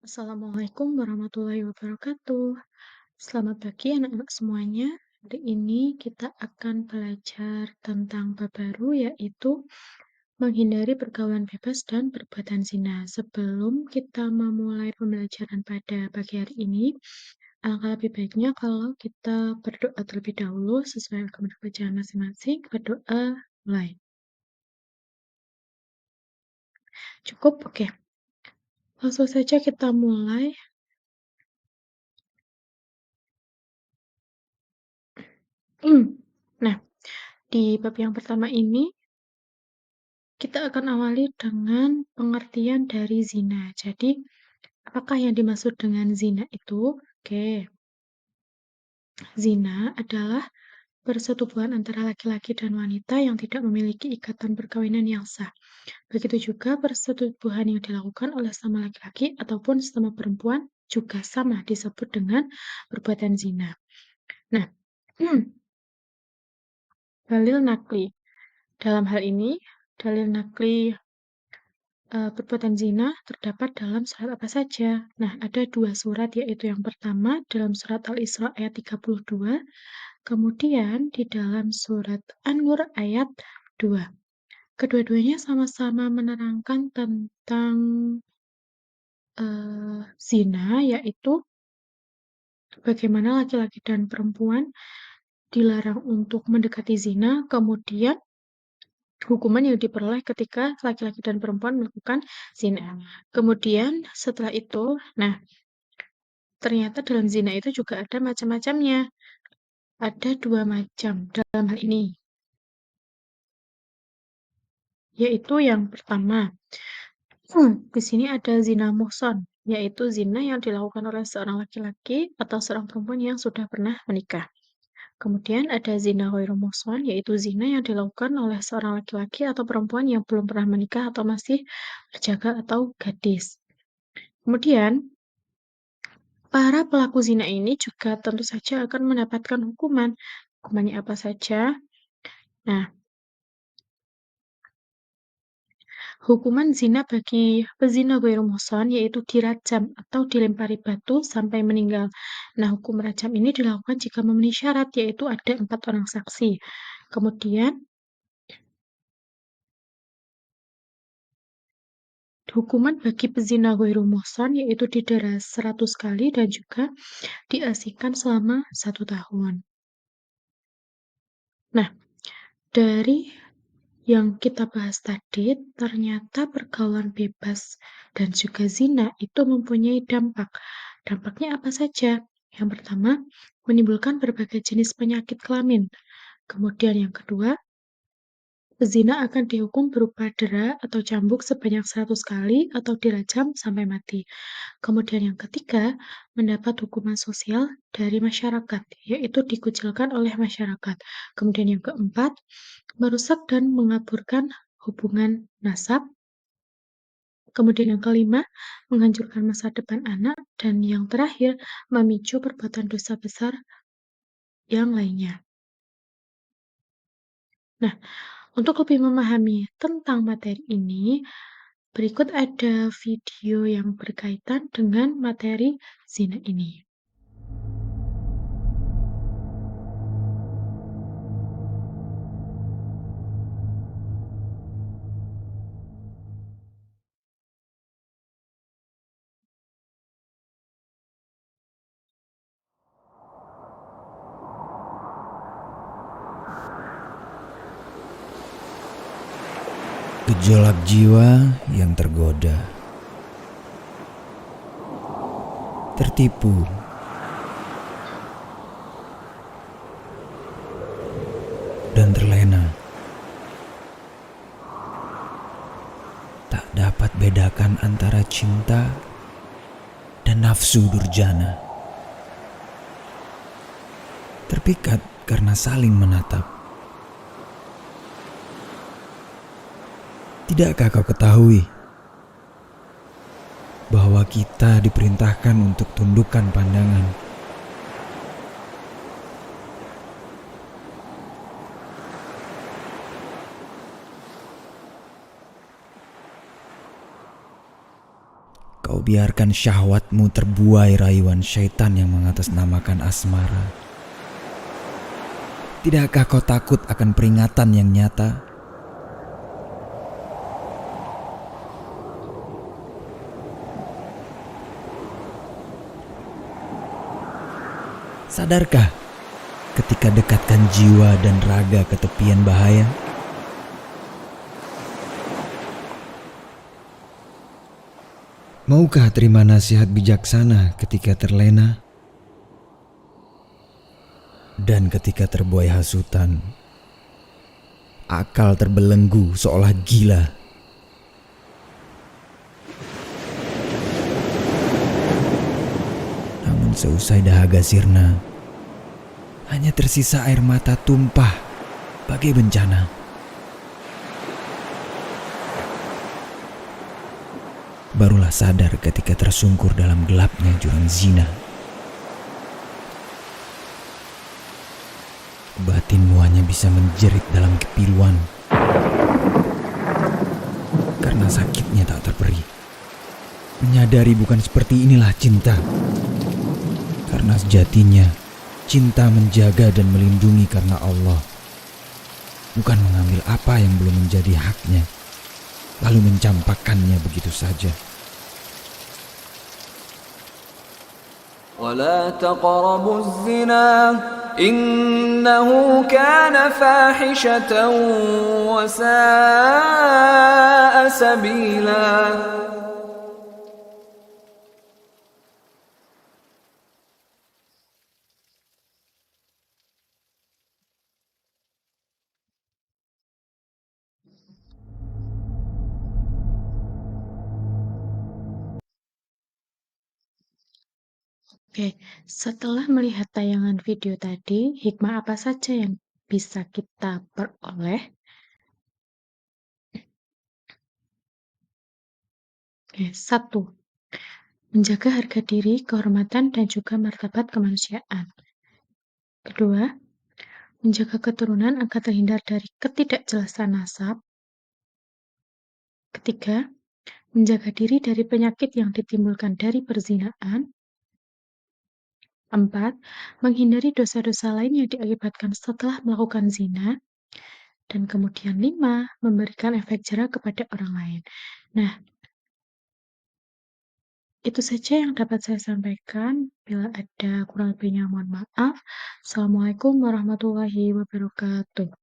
Assalamualaikum warahmatullahi wabarakatuh. Selamat pagi anak-anak semuanya. Hari ini kita akan belajar tentang bab baru yaitu menghindari pergaulan bebas dan perbuatan zina. Sebelum kita memulai pembelajaran pada pagi hari ini, alangkah lebih baiknya kalau kita berdoa terlebih dahulu sesuai agama bacaan masing-masing. Berdoa mulai. Cukup? Oke. Langsung saja kita mulai. Nah, di bab yang pertama ini kita akan awali dengan pengertian dari zina. Jadi, apakah yang dimaksud dengan zina itu? Oke, zina adalah persetubuhan antara laki-laki dan wanita yang tidak memiliki ikatan perkawinan yang sah. Begitu juga persetubuhan yang dilakukan oleh sama laki-laki ataupun sama perempuan juga sama disebut dengan perbuatan zina. Nah, dalil nakli. Dalam hal ini, dalil nakli perbuatan zina terdapat dalam surat apa saja? Nah, ada dua surat, yaitu yang pertama dalam surat Al-Isra ayat 32, kemudian di dalam surat An-Nur ayat 2. Kedua-duanya sama-sama menerangkan tentang zina, yaitu bagaimana laki-laki dan perempuan dilarang untuk mendekati zina, kemudian hukuman yang diperoleh ketika laki-laki dan perempuan melakukan zina. Kemudian setelah itu, nah, ternyata dalam zina itu juga ada macam-macamnya. Ada dua macam dalam hal ini, yaitu yang pertama, di sini ada zina muhsan, yaitu zina yang dilakukan oleh seorang laki-laki atau seorang perempuan yang sudah pernah menikah. Kemudian ada zina ghairu muhsan, yaitu zina yang dilakukan oleh seorang laki-laki atau perempuan yang belum pernah menikah atau masih berjaga atau gadis. Kemudian, para pelaku zina ini juga tentu saja akan mendapatkan hukuman. Hukumannya apa saja? Nah, hukuman zina bagi pezina ghairu muhsan yaitu dirajam atau dilempari batu sampai meninggal. Nah, hukum rajam ini dilakukan jika memenuhi syarat, yaitu ada 4 orang saksi. Kemudian, hukuman bagi pezina ghairu muhsan yaitu didera 100 kali dan juga diasingkan selama 1 tahun. Nah, dari yang kita bahas tadi, ternyata pergaulan bebas dan juga zina itu mempunyai dampak. Dampaknya apa saja? Yang pertama, menimbulkan berbagai jenis penyakit kelamin. Kemudian yang kedua, pezina akan dihukum berupa dera atau cambuk sebanyak 100 kali atau dirajam sampai mati. Kemudian yang ketiga, mendapat hukuman sosial dari masyarakat, yaitu dikucilkan oleh masyarakat. Kemudian yang keempat, merusak dan mengaburkan hubungan nasab. Kemudian yang kelima, menghancurkan masa depan anak. Dan yang terakhir, memicu perbuatan dosa besar yang lainnya. Nah, untuk lebih memahami tentang materi ini, berikut ada video yang berkaitan dengan materi zina ini. Gejolak jiwa yang tergoda, tertipu, dan terlena. Tak dapat bedakan antara cinta dan nafsu durjana. Terpikat karena saling menatap. Tidakkah kau ketahui bahwa kita diperintahkan untuk tundukkan pandangan? Kau biarkan syahwatmu terbuai rayuan syaitan yang mengatasnamakan asmara. Tidakkah kau takut akan peringatan yang nyata? Sadarkah ketika dekatkan jiwa dan raga ke tepian bahaya? Maukah terima nasihat bijaksana ketika terlena? Dan ketika terbuai hasutan, akal terbelenggu seolah gila. Namun seusai dahaga sirna, hanya tersisa air mata tumpah bagai bencana. Barulah sadar ketika tersungkur dalam gelapnya jurang zina. Batinmu hanya bisa menjerit dalam kepiluan karena sakitnya tak terperi. Menyadari bukan seperti inilah cinta. Karena sejatinya cinta menjaga dan melindungi karena Allah, bukan mengambil apa yang belum menjadi haknya lalu mencampakkannya begitu saja. ولا تقربوا الزنا إنه كان فاحشة وساء سبيلا. Oke, setelah melihat tayangan video tadi, hikmah apa saja yang bisa kita peroleh? Oke, 1. Menjaga harga diri, kehormatan, dan juga martabat kemanusiaan. Kedua, menjaga keturunan agar terhindar dari ketidakjelasan nasab. Ketiga, menjaga diri dari penyakit yang ditimbulkan dari perzinaan. 4. Menghindari dosa-dosa lain yang diakibatkan setelah melakukan zina. Dan kemudian 5. Memberikan efek jerah kepada orang lain. Nah, itu saja yang dapat saya sampaikan. Bila ada kurang lebihnya mohon maaf. Assalamualaikum warahmatullahi wabarakatuh.